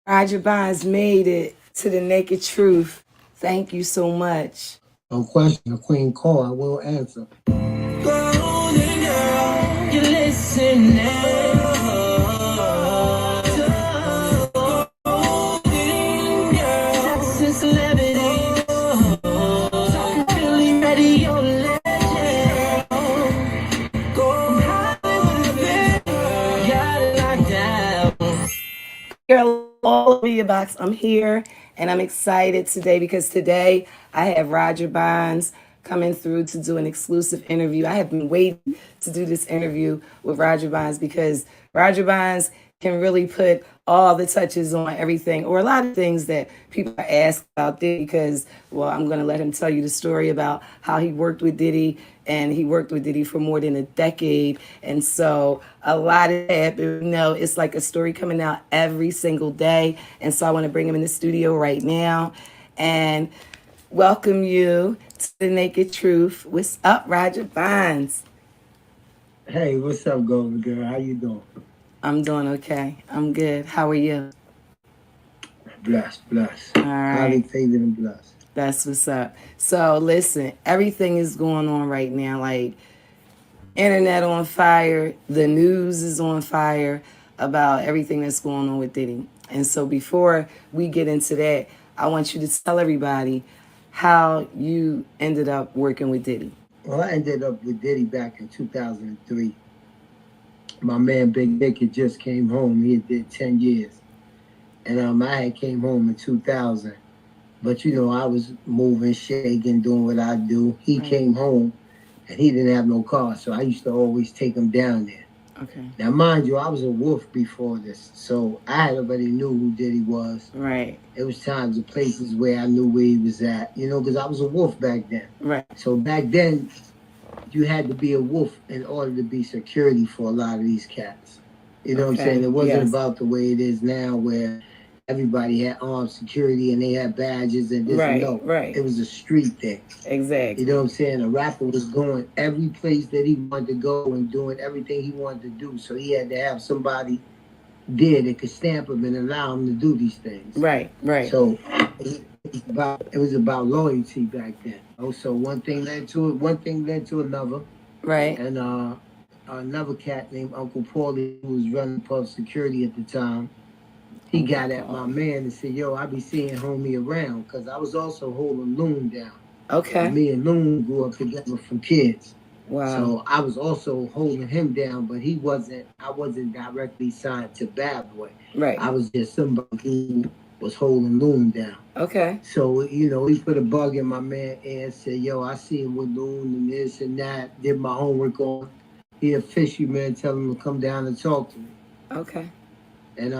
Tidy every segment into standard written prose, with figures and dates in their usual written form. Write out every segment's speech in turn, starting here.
Roger Bonds made it to the naked truth. Thank you so much. No question, a queen call, I will answer. Golden girl, you listening. Golden girl, since celebrity. Talking really ready, your legend. Go Hollywood, got it locked down. Girl, all of me box. I'm here and I'm excited today because today I have Roger Bonds coming through to do an exclusive interview. I have been waiting to do this interview with Roger Bonds because Roger Bonds can really put all the touches on everything or a lot of things that people are asked about Diddy because, well, I'm going to let him tell you the story about how he worked with Diddy, and he worked with Diddy for more than a decade. And so a lot of that, it's like a story coming out every single day. And so I want to bring him in the studio right now and welcome you to the Naked Truth. What's up, Roger Bonds? Hey, what's up, Golden Girl? How you doing? I'm doing okay. I'm good. How are you? Blessed. All right. Highly favored and blessed. That's what's up. So listen, everything is going on right now. Like internet on fire, the news is on fire about everything that's going on with Diddy. And so before we get into that, I want you to tell everybody how you ended up working with Diddy. Well, I ended up with Diddy back in 2003. My man Big Nick had just came home. He did 10 years. And I had came home in 2000. But, I was moving, shaking, doing what I do. He came home, and he didn't have no car, so I used to always take him down there. Okay. Now, mind you, I was a wolf before this, so I had already knew who Diddy was. Right. It was times and places where I knew where he was at, because I was a wolf back then. Right. So back then, you had to be a wolf in order to be security for a lot of these cats. You know what I'm saying? It wasn't about the way it is now where everybody had armed security and they had badges and this and no. Right. It was a street thing. Exactly. You know what I'm saying? A rapper was going every place that he wanted to go and doing everything he wanted to do. So he had to have somebody there that could stamp him and allow him to do these things. Right. So it was about loyalty back then. So one thing led to another. Right. And another cat named Uncle Paulie, who was running Puff Security at the time, he got at my man and said, yo, I be seeing homie around, because I was also holding Loon down. Okay. Me and Loon grew up together from kids. Wow. So I was also holding him down, but I wasn't directly signed to Bad Boy. Right. I was just somebody who was holding Loon down. Okay. So, he put a bug in my man and said, yo, I see him with Loon and this and that. Did my homework on. He a fisherman, tell him to come down and talk to me. Okay. And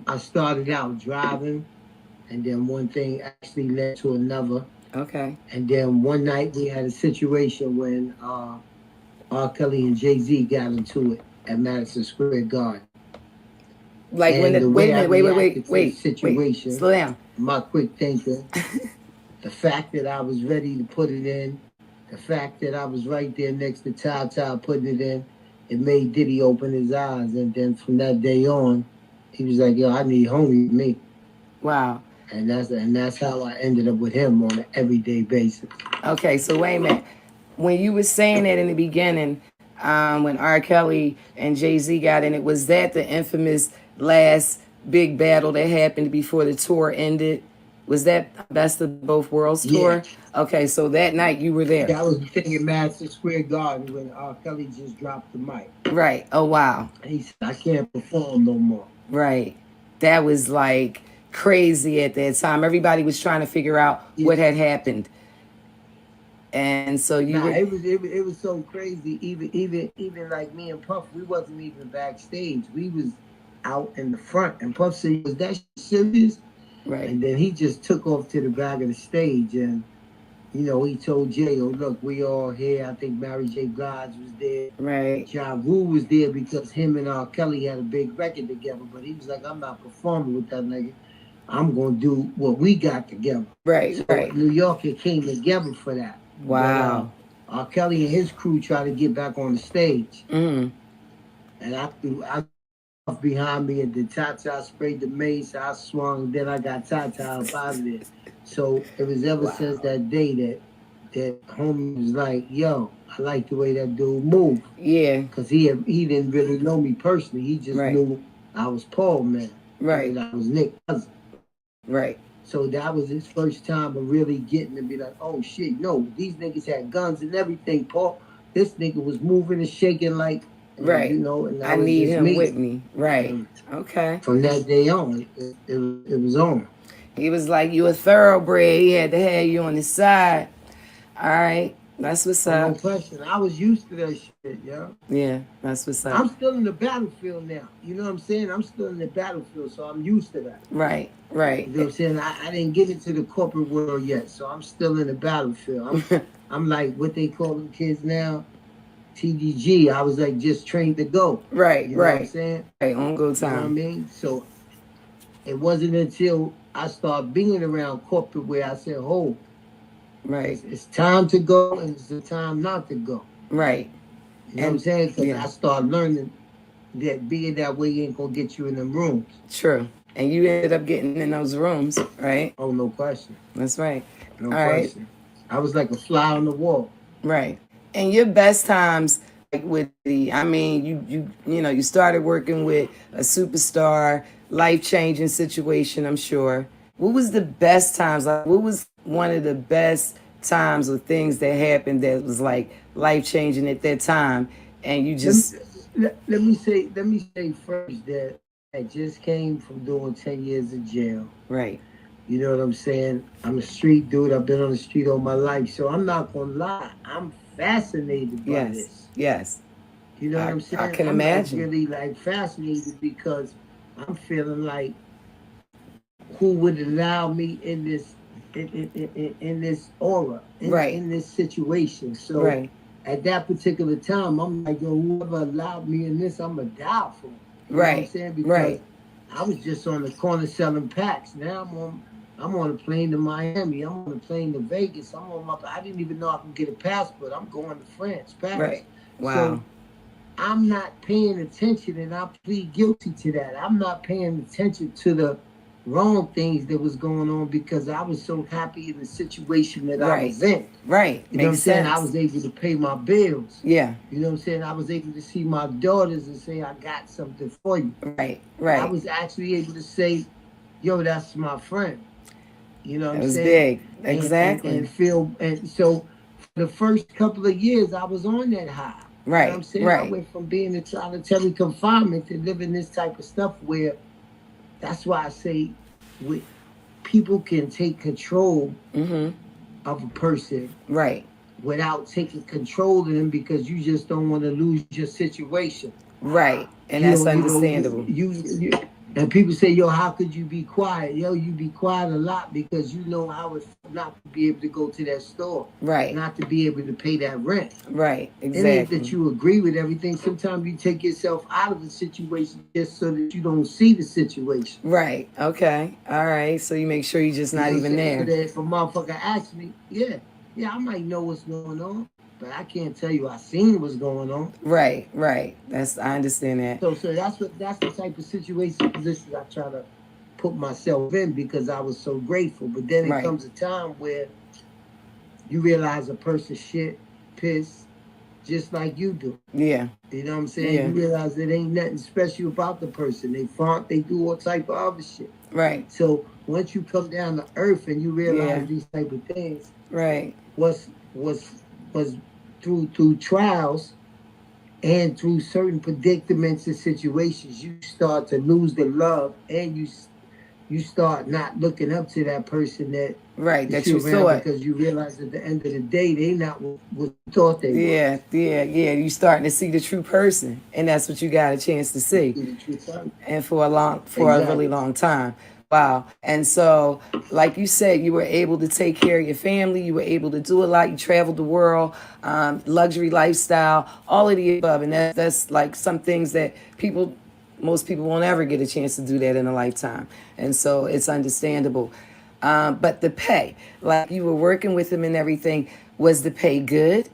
I started out driving, and then one thing actually led to another. Okay. And then one night we had a situation when R. Kelly and Jay-Z got into it at Madison Square Garden. Like and when wait. Situation. Slow down. My quick thinking, the fact that I was ready to put it in, the fact that I was right there next to Ty putting it in, it made Diddy open his eyes. And then from that day on, he was like, yo, I need homie with me. Wow. And that's how I ended up with him on an everyday basis. Okay, so wait a minute. When you were saying that in the beginning, when R. Kelly and Jay-Z got in it, was that the infamous last big battle that happened before the tour ended? Was that Best of Both Worlds tour? Yeah. Okay, so that night you were there. That was the thing in Madison Square Garden when R. Kelly just dropped the mic. Right. Oh, wow. And he said, I can't perform no more. Right. That was like crazy at that time. Everybody was trying to figure out what had happened. And so it was so crazy. Even like me and Puff, we wasn't even backstage. We was out in the front. And Puff said, was that serious? Right. And then he just took off to the back of the stage, and he told Jay, oh, look, we all here. I think Mary J. Blige was there. Right. Ja Rule was there because him and R. Kelly had a big record together. But he was like, I'm not performing with that nigga. I'm going to do what we got together. Right, so right. New York, it came together for that. Wow. But, R. Kelly and his crew tried to get back on the stage. Mm-hmm. And I off behind me, and then Tata sprayed the mace. I swung, then I got Tata up out of there. So it was ever since Wow. that day that homie was like, "Yo, I like the way that dude moved," Yeah. because he didn't really know me personally. He just Right. knew I was Paul, man, Right. and I was Nick's cousin. Right. So that was his first time of really getting to be like, "Oh shit, no, these niggas had guns and everything, Paul. This nigga was moving and shaking like." And, Right. you know, and I that was need just him me. with me. Right. And Okay. from that day on, it was on. He was like, you a thoroughbred. He had to have you on his side. All right. That's what's Oh, no up. question. I was used to that shit, yo. Yeah. That's what's I'm up. still in the battlefield now. You know what I'm saying? I'm still in the battlefield, so I'm used to that. Right. You Right. know what I'm saying? I didn't get into the corporate world yet, so I'm still in the battlefield. I'm like what they call them kids now, TDG. I was like just trained to go. Right. You know what I'm Right. saying? Right. On go You know what I time. mean? So it wasn't until I started being around corporate where I said, "Oh, Right. it's time to go and it's the time not to go." Right. You know what I'm And saying? Because yeah. I started learning that being that way ain't gonna get you in them rooms. True. And you ended up getting in those rooms, right? Oh, no question. That's right. No All right. question. I was like a fly on the wall. Right. And your best times, like with I mean, you started working with a superstar, life-changing situation, I'm sure. What was the best times? Like, what was one of the best times or things that happened that was like life-changing at that time? And you just, Let me say first that I just came from doing 10 years of jail. right, You know what I'm saying? I'm a street dude. I've been on the street all my life. So I'm not gonna lie. I'm fascinated by yes, this. yes, You know what I'm saying? I can I'm imagine. like really like fascinated because I'm feeling like who would allow me in this in this aura, Right. in this situation. So Right, at that particular time, I'm like, yo, whoever allowed me in this, I'm gonna die for. You know what I'm right, saying? Because right, I was just on the corner selling packs. Now I'm on a plane to Miami. I'm on a plane to Vegas. I didn't even know I could get a passport. I'm going to France, Paris. right. Wow. So I'm not paying attention, and I plead guilty to that. I'm not paying attention to the wrong things that was going on because I was so happy in the situation that I was in. Right. You know what I'm Makes saying? sense. I was able to pay my bills. Yeah. You know what I'm saying? I was able to see my daughters and say, I got something for you. Right. I Right. was actually able to say, yo, that's my friend. You know what That I'm was saying? big. Exactly. And so for the first couple of years, I was on that high. You know what I'm Right. saying? I Right. went from being in solitary confinement to living this type of stuff where that's why I say people can take control Mm-hmm. of a person Right. without taking control of them because you just don't want to lose your situation. Right. And You that's know, understandable. you and people say, yo, how could you be quiet? Yo, you be quiet a lot because you know how it's not to be able to go to that store. Right. Not to be able to pay that rent. Right. It ain't that Exactly. you agree with everything. Sometimes you take yourself out of the situation just so that you don't see the situation. Right. Okay. All right. So you make sure you're just You not know what even I'm saying? there. So that if a motherfucker asks me, yeah, I might know what's going on, but I can't tell you I seen what's going on. Right. Right. I understand that. So that's the type of positions I try to put myself in because I was so grateful. But then it Right. comes a time where you realize a person's shit, piss, just like you do. Yeah. You know what I'm saying? Yeah. You realize it ain't nothing special about the person. They font, they do all type of other shit. Right. So once you come down to earth and you realize Yeah. these type of things, Right. was through trials and through certain predicaments and situations, you start to lose the love and you start not looking up to that person that Right. That you around thought. because you realize at the end of the day they not what you thought they were. Yeah. Yeah. Yeah. You starting to see the true person, and that's what you got a chance to see. See the truth of it. And for a Exactly. really long time. Wow. And so, like you said, you were able to take care of your family. You were able to do a lot. You traveled the world, luxury lifestyle, all of the above. And that's like some things that most people won't ever get a chance to do that in a lifetime. And so it's understandable. But the pay, like you were working with him and everything, was the pay good?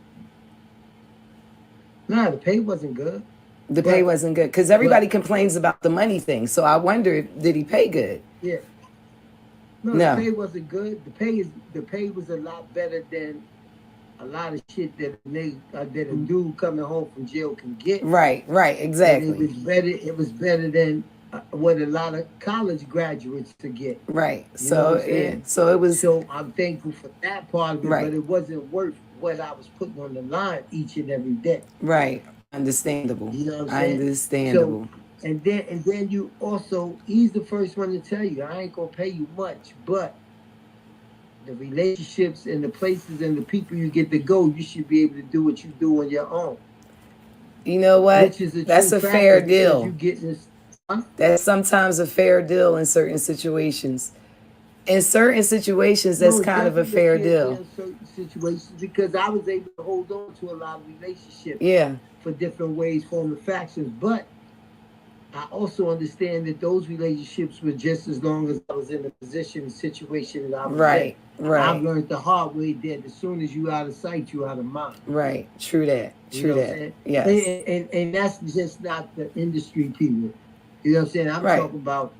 Nah, the pay wasn't good. The pay But wasn't good because everybody complains about the money thing. So I wondered, did he pay good? yeah, no, No. the pay wasn't good. The pay was a lot better than a lot of shit that that a dude coming home from jail can get. Right, And exactly. it was better than what a lot of college graduates to get. Right. You know what I'm saying? So it was So I'm thankful for that part of it, Right. but it wasn't worth what I was putting on the line each and every day. right. Understandable. You know what I'm saying? Understandable. So, and then you also, he's the first one to tell you, I ain't gonna pay you much, but the relationships and the places and the people you get to go, you should be able to do what you do on your own. You know what? Which is That's true a fact, fair because deal. You get this, That's sometimes a fair deal in certain situations. In certain situations, that's No, kind of a definitely fair fair deal. in certain situations, because I was able to hold on to a lot of relationships Yeah. for different ways, form of factions. But I also understand that those relationships were just as long as I was in the position and situation that I was Right. in. Right. I've learned the hard way that as soon as you out of sight, you out of mind. Right. True that. You True know what I'm that. saying? Yes. And that's just not the industry people. You know what I'm saying? I'm Right. talking about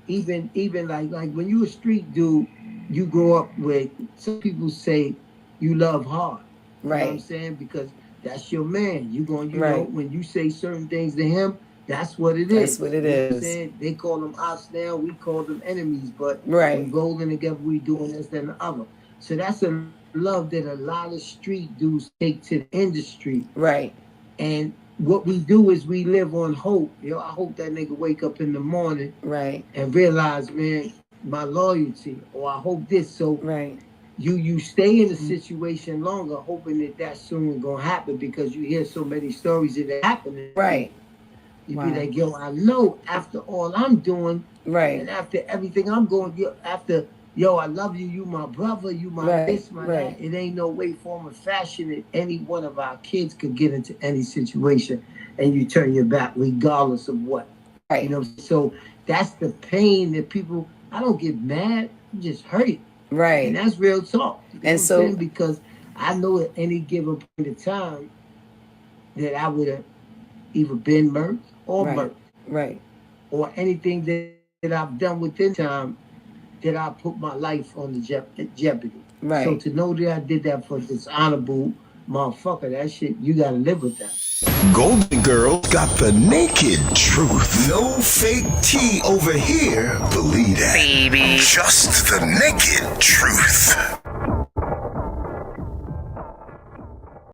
even like when you a street dude, you grow up with, some people say you love hard. You know what I'm Right. saying? Because that's your man. You know, Right. when you say certain things to him, that's what it That's is. what it You know what I'm is. saying? They call them us now, we call them enemies, but Right. we rolling together, we doing this, that, and the other. So that's a love that a lot of street dudes take to the industry. Right. And what we do is we live on hope. You know, I hope that nigga wake up in the morning Right. and realize, man, my loyalty, or I hope this. So Right. you stay in a situation longer, hoping that soon gonna happen, because you hear so many stories of it happening. Right. You Wow. be like, yo, I know after all I'm doing, Right. and after everything I'm going, after, yo, I love you, you my brother, you my Right. this, my Right. that. It ain't no way, form, or fashion that any one of our kids could get into any situation and you turn your back regardless of what. Right. You know, so that's the pain that people, I don't get mad, I'm just hurt. And Right. that's real talk. You know And what so- I'm saying? Because I know at any given point of time that I would have either been murked or Right. murked, Right. or anything that I've done within time that I put my life on the jeopardy. Right. So to know that I did that for dishonorable motherfucker, that shit, you gotta live with that. Golden Girl got the naked truth. No fake tea over here. Believe that. Baby. Just the naked truth.